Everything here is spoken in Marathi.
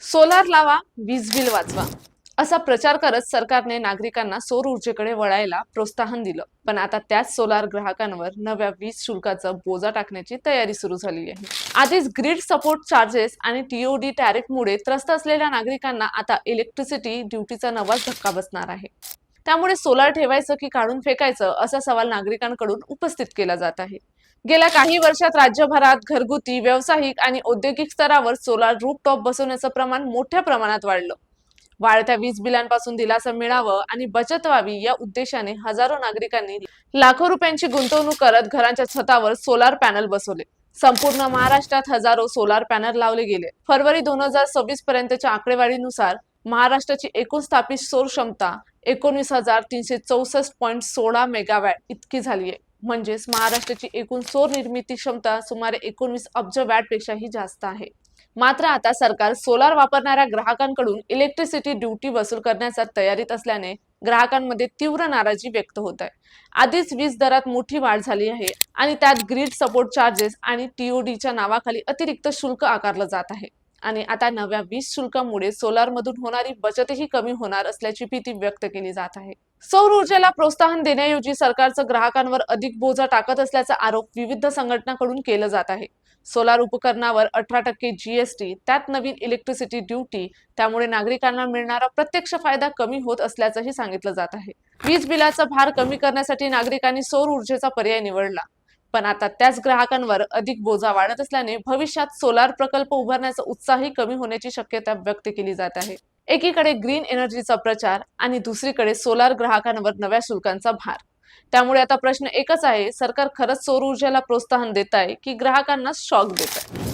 सोलार लावा, वीज बिल वाचवा असा प्रचार करत सरकारने नागरिकांना सौर ऊर्जेकडे वळायला प्रोत्साहन दिलं. पण आता त्याच सोलार ग्राहकांवर नव्या वीज शुल्काचा बोजा टाकण्याची तयारी सुरू झाली आहे. आधीच ग्रीड सपोर्ट चार्जेस आणि टीओडी टॅरिफमुळे त्रस्त असलेल्या नागरिकांना आता इलेक्ट्रिसिटी ड्युटीचा नवाच धक्का बसणार आहे. त्यामुळे सोलार ठेवायचं की काढून फेकायचं असा सवाल नागरिकांकडून उपस्थित केला जात आहे. गेल्या काही वर्षात राज्यभरात घरगुती, व्यावसायिक आणि औद्योगिक स्तरावर सोलार रूफटॉप बसवण्याचं प्रमाण मोठ्या प्रमाणात वाढलं. वाढत्या वीज बिलांपासून दिलासा मिळावं आणि बचत व्हावी या उद्देशाने हजारो नागरिकांनी लाखो रुपयांची गुंतवणूक करत घरांच्या छतावर सोलार पॅनल बसवले. संपूर्ण महाराष्ट्रात हजारो सोलार पॅनल लावले गेले. फरवरी 2026 पर्यंतच्या आकडेवारीनुसार महाराष्ट्राची एकूण स्थापित सौर क्षमता 19,364.16 मेगावॅट इतकी झाली आहे. म्हणजेच महाराष्ट्राची एकूण सौर निर्मिती क्षमता सुमारे 19 अब्ज वॅट पेक्षाही जास्त आहे. मात्र आता सरकार सोलार वापरणाऱ्या ग्राहकांकडून इलेक्ट्रिसिटी ड्युटी वसूल करण्याच्या तयारीत असल्याने ग्राहकांमध्ये तीव्र नाराजी व्यक्त होत आहे. आधीच वीज दरात मोठी वाढ झाली आहे आणि त्यात ग्रीड सपोर्ट चार्जेस आणि टीओडीच्या नावाखाली अतिरिक्त शुल्क आकारलं जात आहे. आणि आता नव्या वीज शुल्कामुळे सोलारमधून होणारी बचतही कमी होणार असल्याची भीती व्यक्त केली जात आहे. सौर ऊर्जेला प्रोत्साहन देण्याऐवजी सरकारचं ग्राहकांवर अधिक बोजा टाकत असल्याचा आरोप विविध संघटनांकडून केला जात आहे. सोलार उपकरणावर 18% जीएसटी, त्यात नवीन इलेक्ट्रिसिटी ड्युटी, त्यामुळे नागरिकांना मिळणारा प्रत्यक्ष फायदा कमी होत असल्याचंही सांगितलं जात आहे. वीज बिलाचा भार कमी करण्यासाठी नागरिकांनी सौर ऊर्जेचा पर्याय निवडला. पण आता त्याच ग्राहकांवर अधिक बोजा वाढत असल्याने भविष्यात सोलार प्रकल्प उभारण्याचा उत्साहही कमी होण्याची शक्यता व्यक्त केली जात आहे. एकीकडे ग्रीन एनर्जीचा प्रचार आणि दुसरीकडे सोलार ग्राहकांवर नव्या शुल्कांचा भार. त्यामुळे आता प्रश्न एकच आहे, सरकार खरंच सौर ऊर्जेला प्रोत्साहन देत आहे की ग्राहकांना शॉक देत आहे?